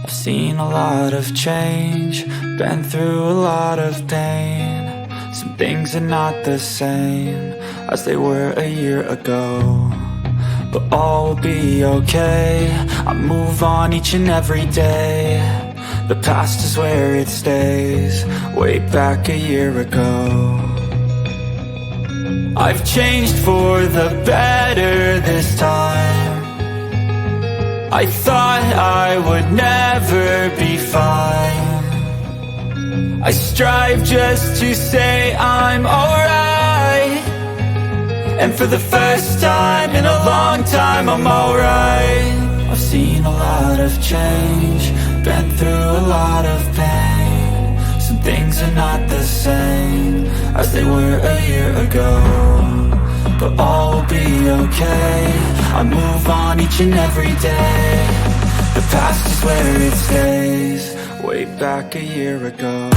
I've seen a lot of change, been through a lot of pain. Some things are not the same as they were a year ago, but all will be okay. I move on each and every day. The past is where it stays, way back a year ago. I've changed for the better this time. I thought I would never be fine. I strive just to say I'm alright, and for the first time in a long time I'm alright. I've seen a lot of change, been through a lot of pain. Some things are not the same as they were a year ago, but all will be okay. I move on each and every day. The past is where it stays, way back a year ago.